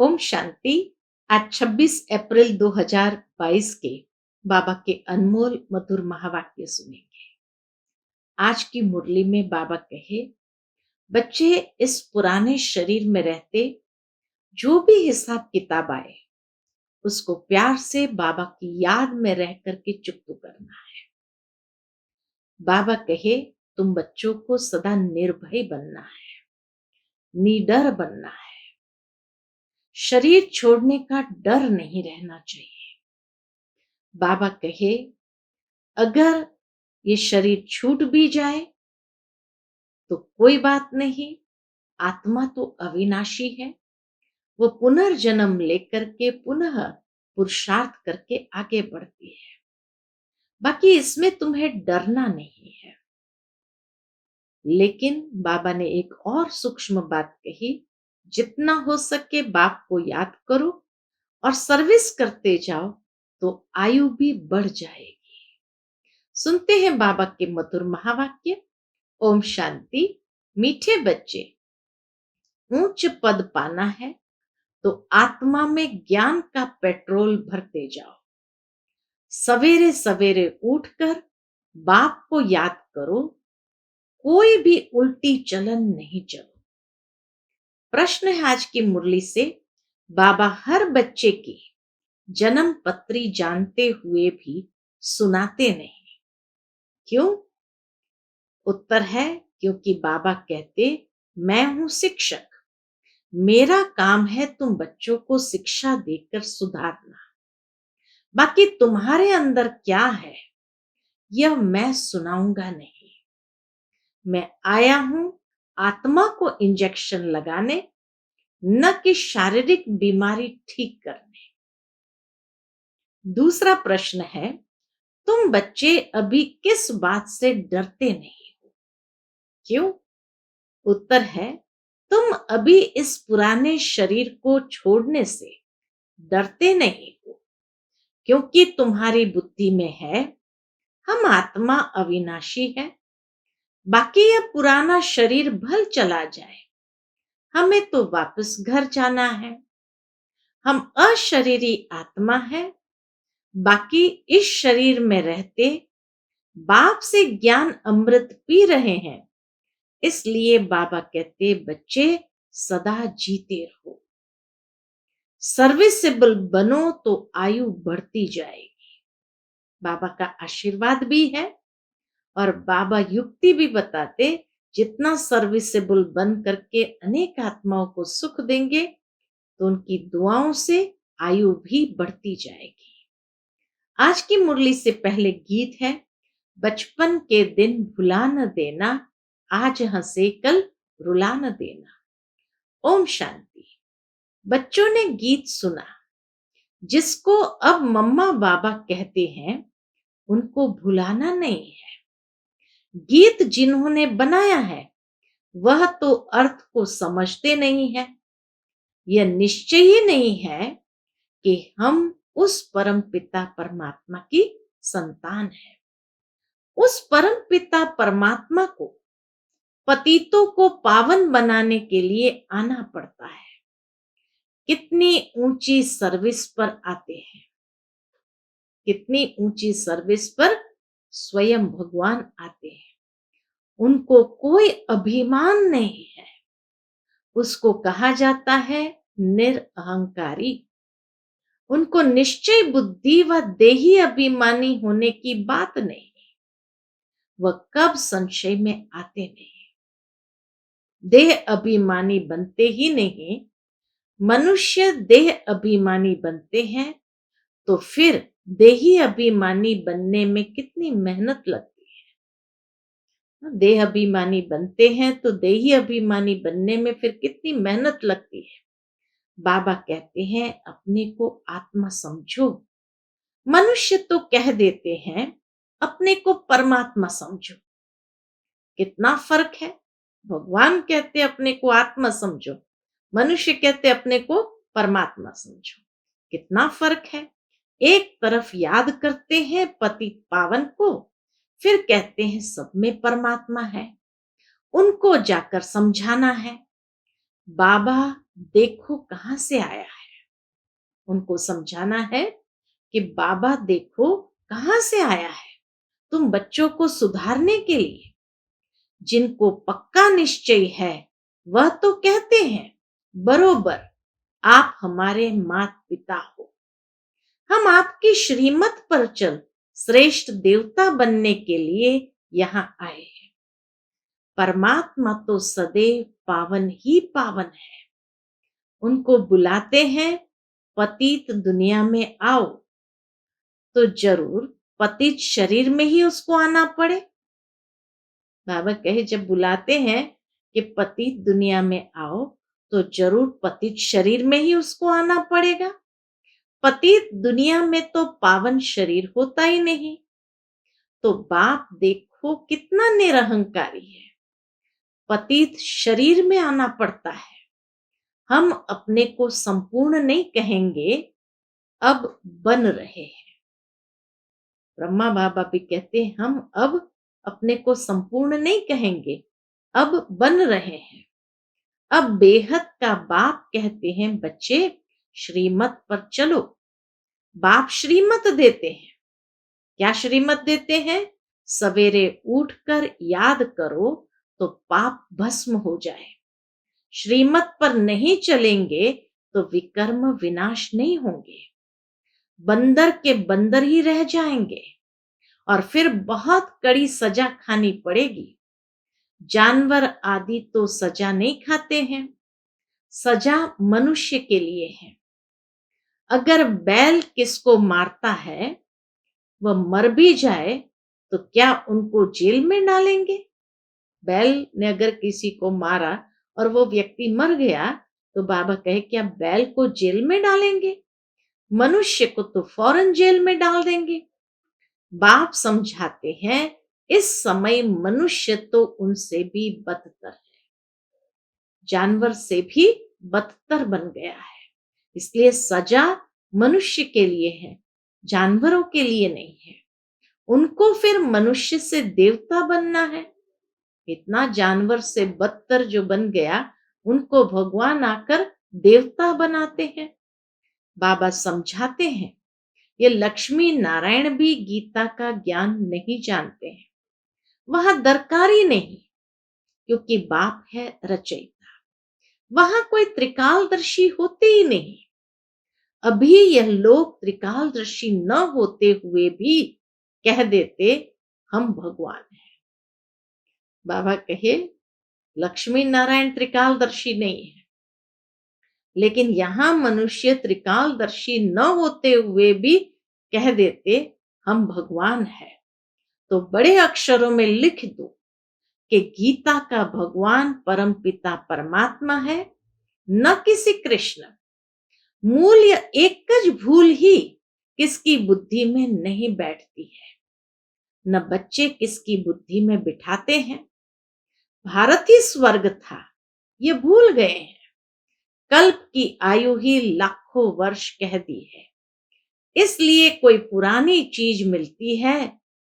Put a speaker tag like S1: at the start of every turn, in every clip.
S1: ओम शांति। आज 26 अप्रैल 2022 के बाबा के अनमोल मधुर महावाक्य सुनेंगे। आज की मुरली में बाबा कहे, बच्चे इस पुराने शरीर में रहते जो भी हिसाब किताब आए उसको प्यार से बाबा की याद में रह करके चुकता करना है। बाबा कहे, तुम बच्चों को सदा निर्भय बनना है, निडर बनना है। शरीर छोड़ने का डर नहीं रहना चाहिए। बाबा कहे, अगर ये शरीर छूट भी जाए तो कोई बात नहीं, आत्मा तो अविनाशी है। वो पुनर्जन्म लेकर के पुनः पुरुषार्थ करके आगे बढ़ती है। बाकी इसमें तुम्हें डरना नहीं है। लेकिन बाबा ने एक और सूक्ष्म बात कही, जितना हो सके बाप को याद करो और सर्विस करते जाओ तो आयु भी बढ़ जाएगी। सुनते हैं बाबा के मधुर महावाक्य। ओम शांति। मीठे बच्चे, उच्च पद पाना है तो आत्मा में ज्ञान का पेट्रोल भरते जाओ। सवेरे सवेरे उठकर बाप को याद करो, कोई भी उल्टी चलन नहीं चलो। प्रश्न है आज की मुरली से, बाबा हर बच्चे की जन्म पत्री जानते हुए भी सुनाते नहीं, क्यों? उत्तर है, क्योंकि बाबा कहते, मैं हूं शिक्षक, मेरा काम है तुम बच्चों को शिक्षा देकर सुधारना। बाकी तुम्हारे अंदर क्या है यह मैं सुनाऊंगा नहीं। मैं आया हूं आत्मा को इंजेक्शन लगाने, न कि शारीरिक बीमारी ठीक करने। दूसरा प्रश्न है, तुम बच्चे अभी किस बात से डरते नहीं हो, क्यों? उत्तर है, तुम अभी इस पुराने शरीर को छोड़ने से डरते नहीं हो, क्योंकि तुम्हारी बुद्धि में है हम आत्मा अविनाशी है। बाकी यह पुराना शरीर भल चला जाए, हमें तो वापस घर जाना है। हम अशरीरी आत्मा है। बाकी इस शरीर में रहते बाप से ज्ञान अमृत पी रहे हैं। इसलिए बाबा कहते, बच्चे सदा जीते रहो, सर्विसेबल बनो तो आयु बढ़ती जाएगी। बाबा का आशीर्वाद भी है और बाबा युक्ति भी बताते, जितना सर्विसेबल बन करके अनेक आत्माओं को सुख देंगे तो उनकी दुआओं से आयु भी बढ़ती जाएगी। आज की मुरली से पहले गीत है, बचपन के दिन भुला न देना, आज हंसे कल रुला न देना। ओम शांति। बच्चों ने गीत सुना, जिसको अब मम्मा बाबा कहते हैं उनको भुलाना नहीं है। गीत जिन्होंने बनाया है वह तो अर्थ को समझते नहीं है। यह निश्चय ही नहीं है कि हम उस परम पिता परमात्मा की संतान है। उस परम पिता परमात्मा को पतितों को पावन बनाने के लिए आना पड़ता है। कितनी ऊंची सर्विस पर आते हैं, कितनी ऊंची सर्विस पर स्वयं भगवान आते हैं। उनको कोई अभिमान नहीं है। उसको कहा जाता है निरअहंकारी। उनको निश्चय बुद्धि व देही अभिमानी होने की बात नहीं। वह कब संशय में आते नहीं। देह अभिमानी बनते ही नहीं। मनुष्य देह अभिमानी बनते हैं तो फिर देही अभिमानी बनने में कितनी मेहनत लगती है। देह अभिमानी बनते हैं तो देही अभिमानी बनने में फिर कितनी मेहनत लगती है। बाबा कहते हैं, अपने को आत्मा समझो। मनुष्य तो कह देते हैं अपने को परमात्मा समझो। कितना फर्क है। भगवान कहते अपने को आत्मा समझो, मनुष्य कहते अपने को परमात्मा समझो। कितना फर्क है। एक तरफ याद करते हैं पति पावन को, फिर कहते हैं सब में परमात्मा है। उनको जाकर समझाना है। बाबा देखो कहाँ से आया है। उनको समझाना है कि बाबा देखो कहाँ से आया है। तुम बच्चों को सुधारने के लिए, जिनको पक्का निश्चय है वह तो कहते हैं बरोबर आप हमारे माता पिता हो। हम आपकी श्रीमत पर चल श्रेष्ठ देवता बनने के लिए यहाँ आए हैं। परमात्मा तो सदैव पावन ही पावन है। उनको बुलाते हैं पतित दुनिया में आओ, तो जरूर पतित शरीर में ही उसको आना पड़े। बाबा कहे जब बुलाते हैं कि पतित दुनिया में आओ, तो जरूर पतित शरीर में ही उसको आना पड़ेगा। पतित दुनिया में तो पावन शरीर होता ही नहीं। तो बाप देखो कितना निरहंकारी है, पतित शरीर में आना पड़ता है। हम अपने को संपूर्ण नहीं कहेंगे, अब बन रहे हैं। ब्रह्मा बाबा भी कहते हैं हम अब अपने को संपूर्ण नहीं कहेंगे, अब बन रहे हैं। अब बेहद का बाप कहते हैं बच्चे श्रीमत पर चलो। बाप श्रीमत देते हैं। क्या श्रीमत देते हैं? सवेरे उठकर याद करो तो पाप भस्म हो जाए। श्रीमत पर नहीं चलेंगे तो विकर्म विनाश नहीं होंगे, बंदर के बंदर ही रह जाएंगे और फिर बहुत कड़ी सजा खानी पड़ेगी। जानवर आदि तो सजा नहीं खाते हैं, सजा मनुष्य के लिए है। अगर बैल किसको मारता है, वह मर भी जाए तो क्या उनको जेल में डालेंगे? बैल ने अगर किसी को मारा और वो व्यक्ति मर गया, तो बाबा कहे क्या बैल को जेल में डालेंगे? मनुष्य को तो फौरन जेल में डाल देंगे। बाप समझाते हैं इस समय मनुष्य तो उनसे भी बदतर है, जानवर से भी बदतर बन गया है। इसलिए सजा मनुष्य के लिए है, जानवरों के लिए नहीं है। उनको फिर मनुष्य से देवता बनना है। इतना जानवर से बदतर जो बन गया, उनको भगवान आकर देवता बनाते हैं। बाबा समझाते हैं ये लक्ष्मी नारायण भी गीता का ज्ञान नहीं जानते हैं, वहां दरकार ही नहीं, क्योंकि बाप है रचयिता। वहां कोई त्रिकालदर्शी होते ही नहीं। अभी यह लोग त्रिकालदर्शी न होते हुए भी कह देते हम भगवान हैं। बाबा कहे लक्ष्मी नारायण त्रिकालदर्शी नहीं है, लेकिन यहां मनुष्य त्रिकालदर्शी न होते हुए भी कह देते हम भगवान हैं। तो बड़े अक्षरों में लिख दो कि गीता का भगवान परम पिता परमात्मा है, न किसी कृष्ण। मूल्य एकज भूल ही किसकी बुद्धि में नहीं बैठती है, न बच्चे किसकी बुद्धि में बिठाते हैं। भारत ही स्वर्ग था, ये भूल गए हैं। कल्प की आयु ही लाखों वर्ष कह दी है। इसलिए कोई पुरानी चीज मिलती है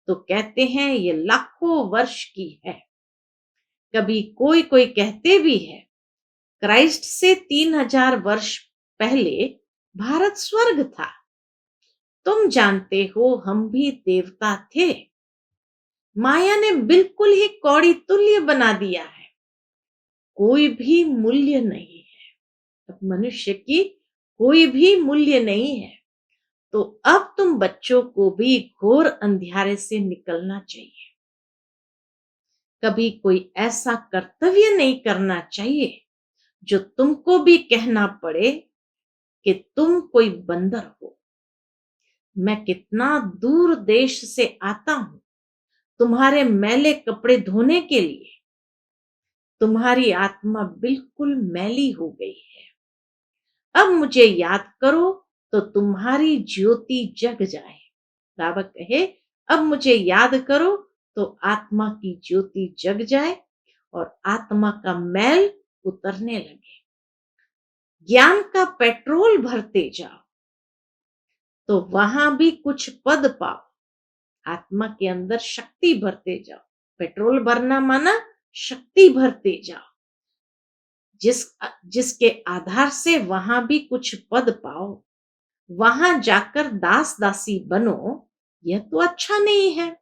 S1: तो कहते हैं ये लाखों वर्ष की है। कभी कोई कोई कहते भी है क्राइस्ट से 3000 वर्ष पहले भारत स्वर्ग था। तुम जानते हो हम भी देवता थे, माया ने बिल्कुल ही कौड़ी तुल्य बना दिया है। कोई भी मूल्य नहीं है, अब मनुष्य की कोई भी मूल्य नहीं है। तो अब तुम बच्चों को भी घोर अंधियारे से निकलना चाहिए। कभी कोई ऐसा कर्तव्य नहीं करना चाहिए जो तुमको भी कहना पड़े कि तुम कोई बंदर हो। मैं कितना दूर देश से आता हूं तुम्हारे मैले कपड़े धोने के लिए। तुम्हारी आत्मा बिल्कुल मैली हो गई है। अब मुझे याद करो तो तुम्हारी ज्योति जग जाए। बाबा कहे अब मुझे याद करो तो आत्मा की ज्योति जग जाए और आत्मा का मैल उतरने लगे। ज्ञान का पेट्रोल भरते जाओ तो वहां भी कुछ पद पाओ। आत्मा के अंदर शक्ति भरते जाओ। पेट्रोल भरना माना शक्ति भरते जाओ। जिसके आधार से वहां भी कुछ पद पाओ, वहां जाकर दास दासी बनो, यह तो अच्छा नहीं है।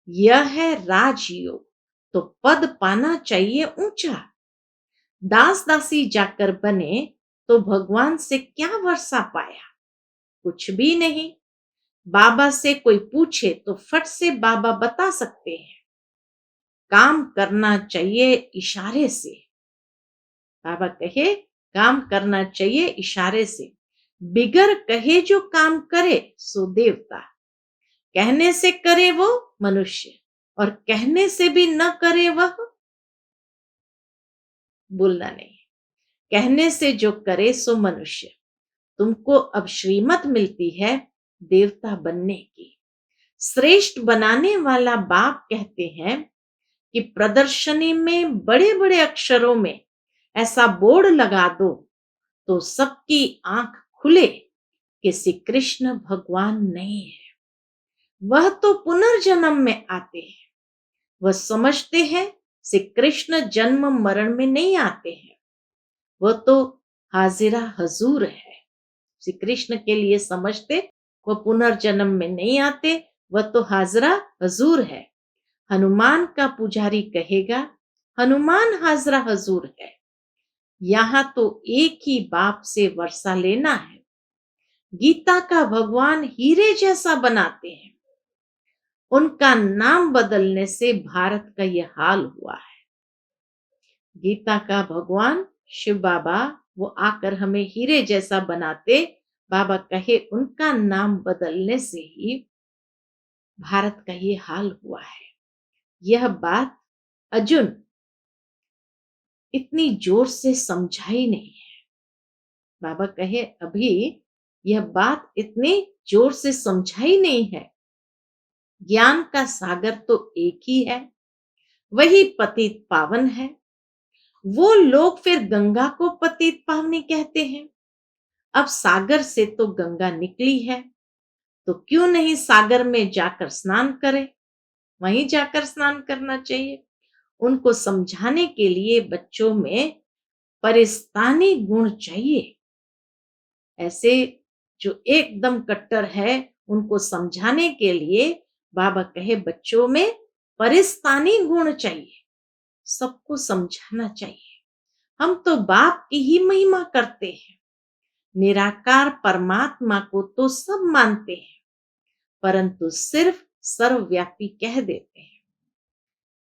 S1: यह है राजयोग, तो पद पाना चाहिए ऊंचा। दास दासी जाकर बने तो भगवान से क्या वर्षा पाया? कुछ भी नहीं। बाबा से कोई पूछे तो फट से बाबा बता सकते हैं। काम करना चाहिए इशारे से। बाबा कहे काम करना चाहिए इशारे से। बिगर कहे जो काम करे सो देवता। कहने से करे वो मनुष्य, और कहने से भी न करे वह बोलना नहीं। कहने से जो करे सो मनुष्य। तुमको अब श्रीमत मिलती है देवता बनने की। श्रेष्ठ बनाने वाला बाप कहते हैं कि प्रदर्शनी में बड़े बड़े अक्षरों में ऐसा बोर्ड लगा दो तो सबकी आंख खुले कि श्री कृष्ण भगवान नहीं है, वह तो पुनर्जन्म में आते हैं। वह समझते हैं श्री कृष्ण जन्म मरण में नहीं आते हैं, वह तो हाजिरा हजूर है। श्री कृष्ण के लिए समझते वह पुनर्जन्म में नहीं आते, वह तो हाजरा हजूर है। हनुमान का पुजारी कहेगा हनुमान हाजरा हजूर है। यहां तो एक ही बाप से वर्षा लेना है। गीता का भगवान हीरे जैसा बनाते हैं, उनका नाम बदलने से भारत का यह हाल हुआ है। गीता का भगवान शिव बाबा वो आकर हमें हीरे जैसा बनाते, बाबा कहे उनका नाम बदलने से ही भारत का ये हाल हुआ है। यह बात अर्जुन इतनी जोर से समझाई नहीं है। बाबा कहे अभी यह बात इतनी जोर से समझाई नहीं है। ज्ञान का सागर तो एक ही है, वही पतित पावन है। वो लोग फिर गंगा को पतित पावनी कहते हैं। अब सागर से तो गंगा निकली है, तो क्यों नहीं सागर में जाकर स्नान करे? वहीं जाकर स्नान करना चाहिए। उनको समझाने के लिए बच्चों में परिस्तानी गुण चाहिए। ऐसे जो एकदम कट्टर है उनको समझाने के लिए बाबा कहे बच्चों में परिस्तानी गुण चाहिए। सबको समझाना चाहिए। हम तो बाप की ही महिमा करते हैं। निराकार परमात्मा को तो सब मानते हैं, परंतु सिर्फ सर्वव्यापी कह देते हैं।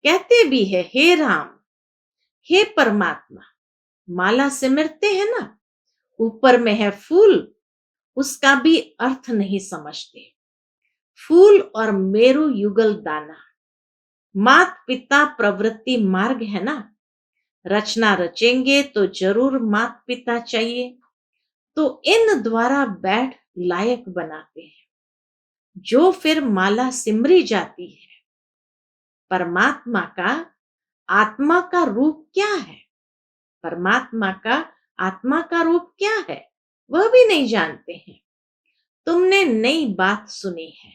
S1: कहते भी है हे राम, हे परमात्मा। माला सिमरते हैं ना, ऊपर में है फूल, उसका भी अर्थ नहीं समझते। फूल और मेरु युगल दाना, मात पिता प्रवृत्ति मार्ग है ना। रचना रचेंगे तो जरूर मात पिता चाहिए, तो इन द्वारा बैठ लायक बनाते हैं। जो फिर माला सिमरी जाती है। परमात्मा का आत्मा का रूप क्या है? परमात्मा का आत्मा का रूप क्या है वह भी नहीं जानते हैं। तुमने नई बात सुनी है।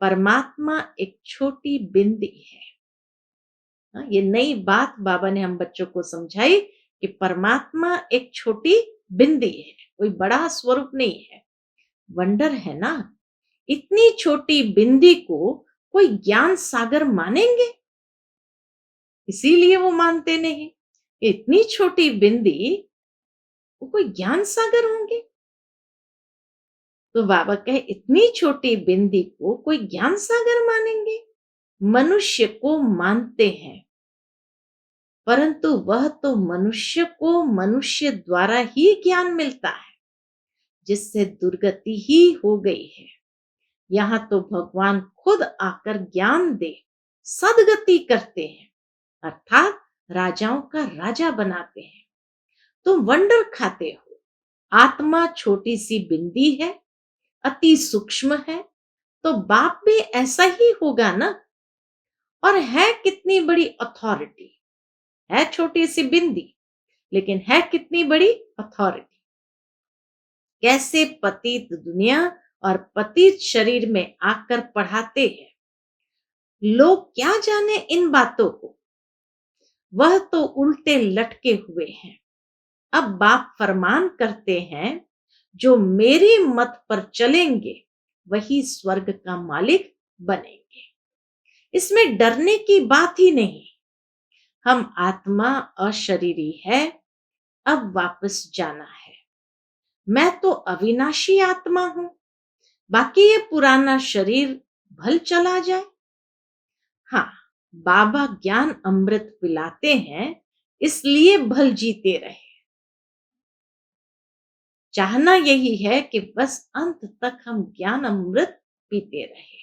S1: परमात्मा एक छोटी बिंदी है। ये नई बात बाबा ने हम बच्चों को समझाई कि परमात्मा एक छोटी बिंदी है, कोई बड़ा स्वरूप नहीं है। वंडर है ना, इतनी छोटी बिंदी को कोई ज्ञान सागर मानेंगे? इसीलिए वो मानते नहीं। इतनी छोटी बिंदी वो कोई ज्ञान सागर होंगे? तो बाबा कहे इतनी छोटी बिंदी को कोई ज्ञान सागर मानेंगे? मनुष्य को मानते हैं, परंतु वह तो मनुष्य को मनुष्य द्वारा ही ज्ञान मिलता है, जिससे दुर्गति ही हो गई है। यहाँ तो भगवान खुद आकर ज्ञान दे सदगति करते हैं, अर्थात राजाओं का राजा बनाते हैं। तुम वंडर खाते हो। आत्मा छोटी सी बिंदी है, अति सूक्ष्म है, तो बाप भी ऐसा ही होगा ना। और है कितनी बड़ी अथॉरिटी, है छोटी सी बिंदी लेकिन है कितनी बड़ी अथॉरिटी। कैसे पतित दुनिया और पतित शरीर में आकर पढ़ाते हैं। लोग क्या जाने इन बातों को। वह तो उल्टे लटके हुए हैं। अब बाप फरमान करते हैं, जो मेरी मत पर चलेंगे वही स्वर्ग का मालिक बनेंगे। इसमें डरने की बात ही नहीं। हम आत्मा अशरीरी है, अब वापस जाना है। मैं तो अविनाशी आत्मा हूं, बाकी ये पुराना शरीर भल चला जाए। हाँ, बाबा ज्ञान अमृत पिलाते हैं, इसलिए भल जीते रहे। चाहना यही है कि बस अंत तक हम ज्ञान अमृत पीते रहे,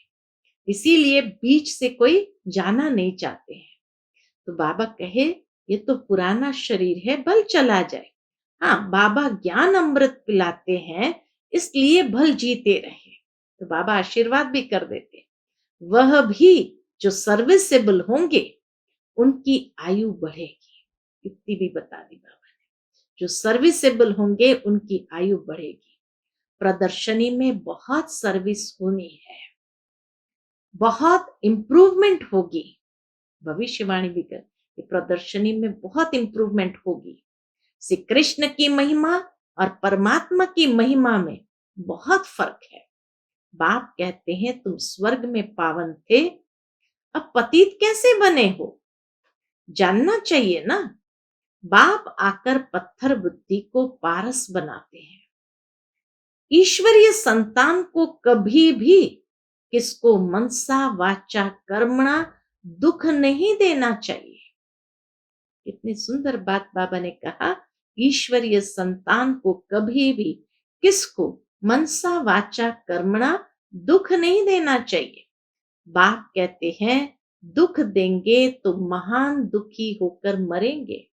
S1: इसीलिए बीच से कोई जाना नहीं चाहते हैं। तो बाबा कहे, ये तो पुराना शरीर है, भल चला जाए। हाँ, बाबा ज्ञान अमृत पिलाते हैं, इसलिए भल जीते रहे। तो बाबा आशीर्वाद भी कर देते, वह भी जो सर्विसेबल होंगे उनकी आयु बढ़ेगी। युक्ति भी बता दी बाबा ने, जो सर्विसेबल होंगे उनकी आयु बढ़ेगी। प्रदर्शनी में बहुत सर्विस होनी है, बहुत इंप्रूवमेंट होगी। भविष्यवाणी भी कर कि प्रदर्शनी में बहुत इंप्रूवमेंट होगी। श्री कृष्ण की महिमा और परमात्मा की महिमा में बहुत फर्क है। बाप कहते हैं, तुम स्वर्ग में पावन थे, अब पतित कैसे बने हो? जानना चाहिए ना। बाप आकर पत्थर बुद्धि को पारस बनाते हैं। ईश्वरीय संतान को कभी भी किसको मनसा वाचा कर्मणा दुख नहीं देना चाहिए। कितनी सुंदर बात बाबा ने कहा, ईश्वरीय संतान को कभी भी किसको मनसा वाचा कर्मणा दुख नहीं देना चाहिए। बाप कहते हैं, दुख देंगे तो महान दुखी होकर मरेंगे।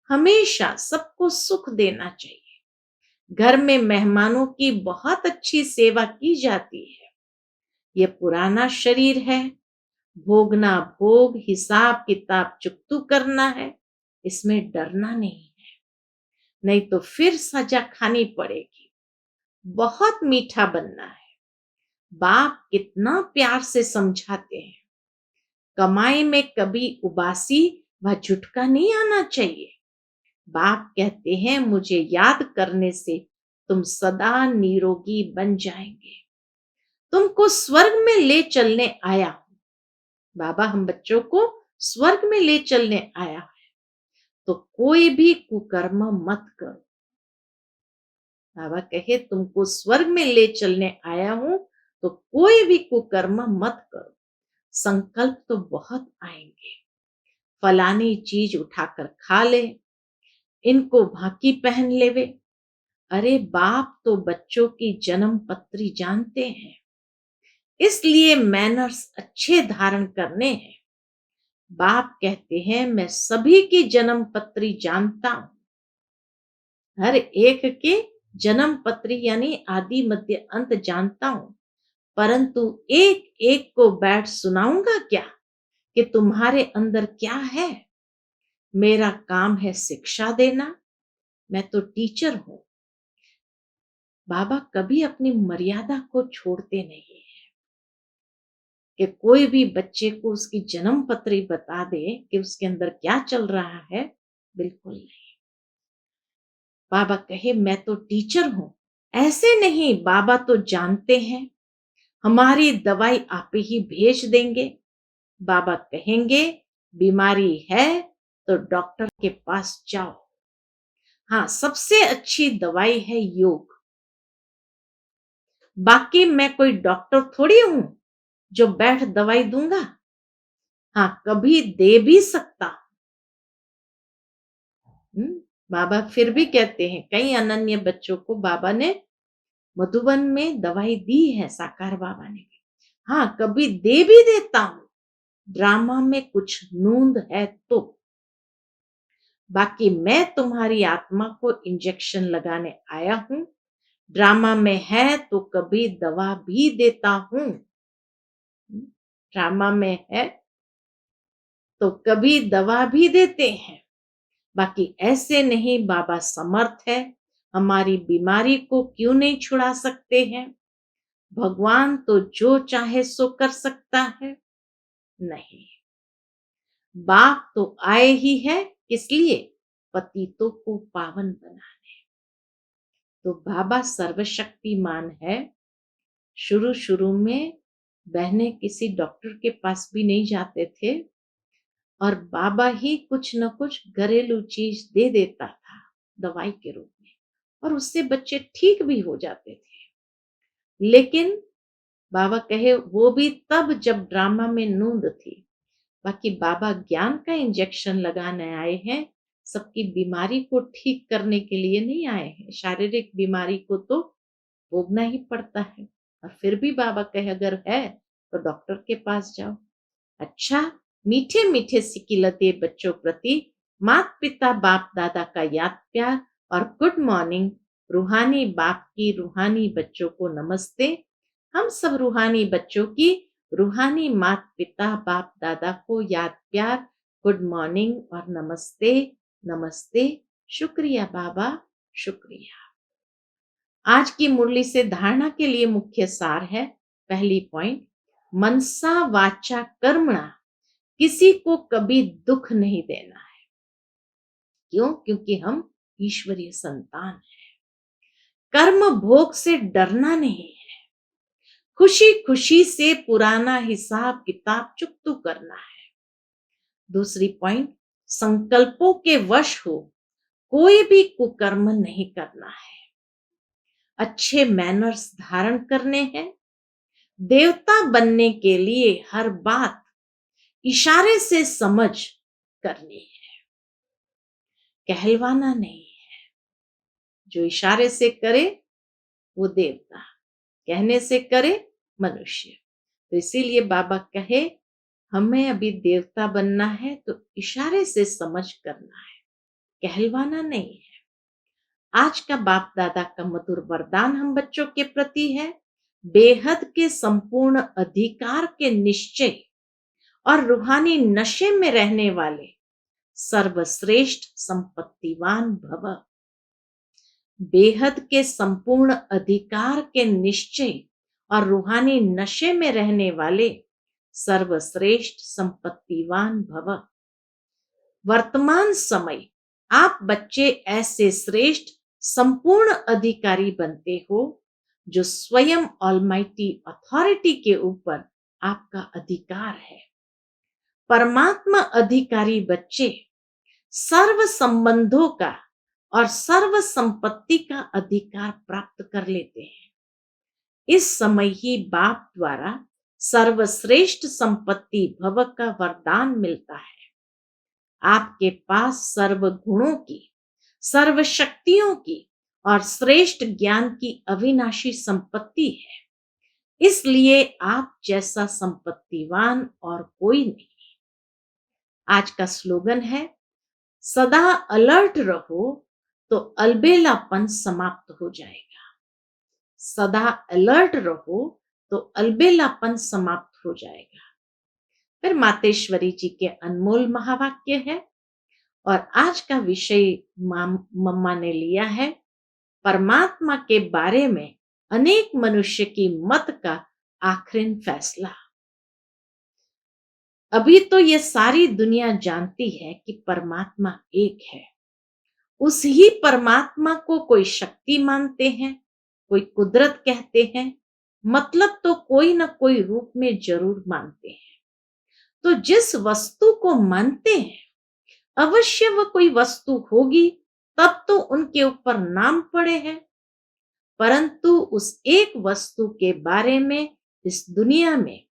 S1: हमेशा सबको सुख देना चाहिए। घर में मेहमानों की बहुत अच्छी सेवा की जाती है। यह पुराना शरीर है, भोगना भोग, हिसाब किताब चुकतू करना है, इसमें डरना नहीं है, नहीं तो फिर सजा खानी पड़ेगी। बहुत मीठा बनना है। बाप कितना प्यार से समझाते हैं, कमाई में कभी उबासी व झुटका नहीं आना चाहिए। बाप कहते हैं, मुझे याद करने से तुम सदा निरोगी बन जाएंगे। तुमको स्वर्ग में ले चलने आया हूं। बाबा हम बच्चों को स्वर्ग में ले चलने आया है, तो कोई भी कुकर्म मत करो। बाबा कहे, तुमको स्वर्ग में ले चलने आया हूं, तो कोई भी कुकर्म मत करो। संकल्प तो बहुत आएंगे, फलानी चीज उठाकर खा ले, इनको भाकी पहन लेवे। अरे बाप तो बच्चों की जन्म पत्री जानते हैं, इसलिए मैनर्स अच्छे धारण करने हैं। बाप कहते हैं, मैं सभी की जन्म पत्री जानता हूं, हर एक के जन्म पत्री यानी आदि मध्य अंत जानता हूं, परंतु एक एक को बैठ सुनाऊंगा क्या कि तुम्हारे अंदर क्या है। मेरा काम है शिक्षा देना, मैं तो टीचर हूं। बाबा कभी अपनी मर्यादा को छोड़ते नहीं है कि कोई भी बच्चे को उसकी जन्म पत्री बता दे कि उसके अंदर क्या चल रहा है, बिल्कुल नहीं। बाबा कहे, मैं तो टीचर हूं, ऐसे नहीं। बाबा तो जानते हैं, हमारी दवाई आप ही भेज देंगे। बाबा कहेंगे, बीमारी है तो डॉक्टर के पास जाओ। हाँ, सबसे अच्छी दवाई है योग। बाकी मैं कोई डॉक्टर थोड़ी हूं जो बैठ दवाई दूंगा। हाँ, कभी दे भी सकता। बाबा फिर भी कहते हैं, कई अनन्य बच्चों को बाबा ने मधुबन में दवाई दी है, साकार बाबा ने भी। हाँ, कभी दे भी देता हूं, ड्रामा में कुछ नूंद है तो। बाकी मैं तुम्हारी आत्मा को इंजेक्शन लगाने आया हूं, ड्रामा में है तो कभी दवा भी देता हूं। ड्रामा में है तो कभी दवा भी देते हैं। बाकी ऐसे नहीं, बाबा समर्थ है, हमारी बीमारी को क्यों नहीं छुड़ा सकते हैं। भगवान तो जो चाहे सो कर सकता है। नहीं, बाप तो आए ही है, किस लिए? पतितों को पावन बनाने। तो बाबा सर्वशक्तिमान है। शुरू शुरू में बहनें किसी डॉक्टर के पास भी नहीं जाते थे और बाबा ही कुछ न कुछ घरेलू चीज दे देता था दवाई के रूप में, और उससे बच्चे ठीक भी हो जाते थे। लेकिन बाबा कहे वो भी तब जब ड्रामा में नूंद थी। बाकी बाबा ज्ञान का इंजेक्शन लगाने आए हैं, सबकी बीमारी को ठीक करने के लिए नहीं आए हैं। शारीरिक बीमारी को तो भोगना ही पड़ता है, और फिर भी बाबा कहे अगर है तो डॉक्टर के पास जाओ। अच्छा, मीठे मीठे सिकिलते बच्चों प्रति माता पिता बाप दादा का याद प्यार और गुड मॉर्निंग। रूहानी बाप की रूहानी बच्चों को नमस्ते। हम सब रूहानी बच्चों की रूहानी माता पिता बाप दादा को याद प्यार, गुड मॉर्निंग और नमस्ते। नमस्ते। शुक्रिया बाबा, शुक्रिया। आज की मुरली से धारणा के लिए मुख्य सार है। पहली पॉइंट, मनसा वाचा कर्मणा, किसी को कभी दुख नहीं देना है। क्यों? क्योंकि हम ईश्वरीय संतान हैं। कर्म भोग से डरना नहीं है, खुशी खुशी से पुराना हिसाब किताब चुकतू करना है। दूसरी पॉइंट, संकल्पों के वश हो कोई भी कुकर्म नहीं करना है। अच्छे मैनर्स धारण करने हैं। देवता बनने के लिए हर बात इशारे से समझ करनी है, कहलवाना नहीं है। जो इशारे से करे वो देवता, कहने से करे मनुष्य। तो इसीलिए बाबा कहे हमें अभी देवता बनना है तो इशारे से समझ करना है, कहलवाना नहीं है। आज का बाप दादा का मधुर वरदान हम बच्चों के प्रति है। बेहद के संपूर्ण अधिकार के निश्चय और रूहानी नशे में रहने वाले सर्वश्रेष्ठ संपत्तिवान भव। बेहद के संपूर्ण अधिकार के निश्चय और रूहानी नशे में रहने वाले सर्वश्रेष्ठ संपत्तिवान भव। वर्तमान समय आप बच्चे ऐसे श्रेष्ठ संपूर्ण अधिकारी बनते हो जो स्वयं ऑलमाइटी अथॉरिटी के ऊपर आपका अधिकार है। परमात्मा अधिकारी बच्चे सर्व संबंधों का और सर्व संपत्ति का अधिकार प्राप्त कर लेते हैं। इस समय ही बाप द्वारा सर्वश्रेष्ठ संपत्ति भव का वरदान मिलता है। आपके पास सर्व गुणों की, सर्व शक्तियों की और श्रेष्ठ ज्ञान की अविनाशी संपत्ति है। इसलिए आप जैसा संपत्तिवान और कोई नहीं। आज का स्लोगन है, सदा अलर्ट रहो तो अलबेलापन समाप्त हो जाएगा। सदा अलर्ट रहो तो अलबेलापन समाप्त हो जाएगा। फिर मातेश्वरी जी के अनमोल महावाक्य है, और आज का विषय मम्मा ने लिया है परमात्मा के बारे में अनेक मनुष्य की मत का आखिरी फैसला। अभी तो ये सारी दुनिया जानती है कि परमात्मा एक है। उस ही परमात्मा को कोई शक्ति मानते हैं, कोई कुदरत कहते हैं, मतलब तो कोई ना कोई रूप में जरूर मानते हैं। तो जिस वस्तु को मानते हैं अवश्य वह कोई वस्तु होगी, तब तो उनके ऊपर नाम पड़े हैं। परंतु उस एक वस्तु के बारे में इस दुनिया में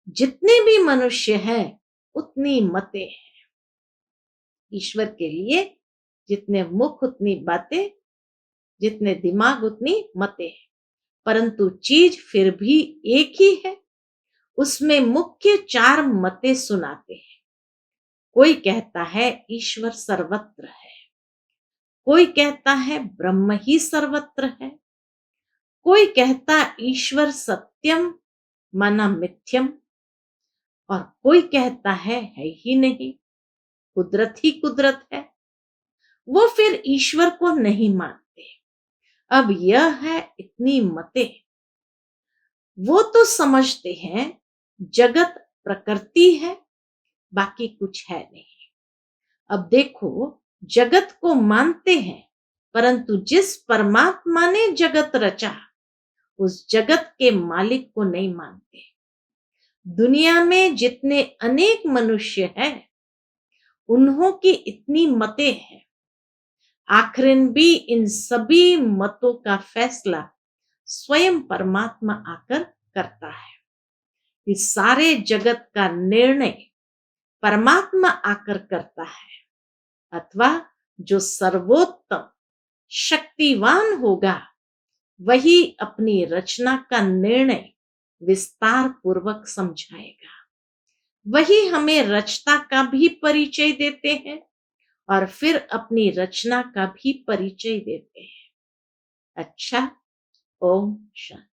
S1: जितने भी मनुष्य हैं उतनी मतें हैं। ईश्वर के लिए जितने मुख उतनी बातें, जितने दिमाग उतनी मतें हैं। परंतु चीज फिर भी एक ही है। उसमें मुख्य चार मतें सुनाते हैं। कोई कहता है ईश्वर सर्वत्र है, कोई कहता है ब्रह्म ही सर्वत्र है, कोई कहता ईश्वर सत्यम माना मिथ्यम, और कोई कहता है ही नहीं, कुदरत ही कुदरत है। वो फिर ईश्वर को नहीं मानते। अब यह है इतनी मतें। वो तो समझते हैं जगत प्रकृति है, बाकी कुछ है नहीं। अब देखो, जगत को मानते हैं, परंतु जिस परमात्मा ने जगत रचा, उस जगत के मालिक को नहीं मानते। दुनिया में जितने अनेक मनुष्य हैं, उन्हों की इतनी मतें हैं, आखिरन भी इन सभी मतों का फैसला स्वयं परमात्मा आकर करता है। इस सारे जगत का निर्णय परमात्मा आकर करता है, अथवा जो सर्वोत्तम शक्तिवान होगा, वही अपनी रचना का निर्णय विस्तार पूर्वक समझाएगा। वही हमें रचना का भी परिचय देते हैं और फिर अपनी रचना का भी परिचय देते हैं। अच्छा, ओम शांति।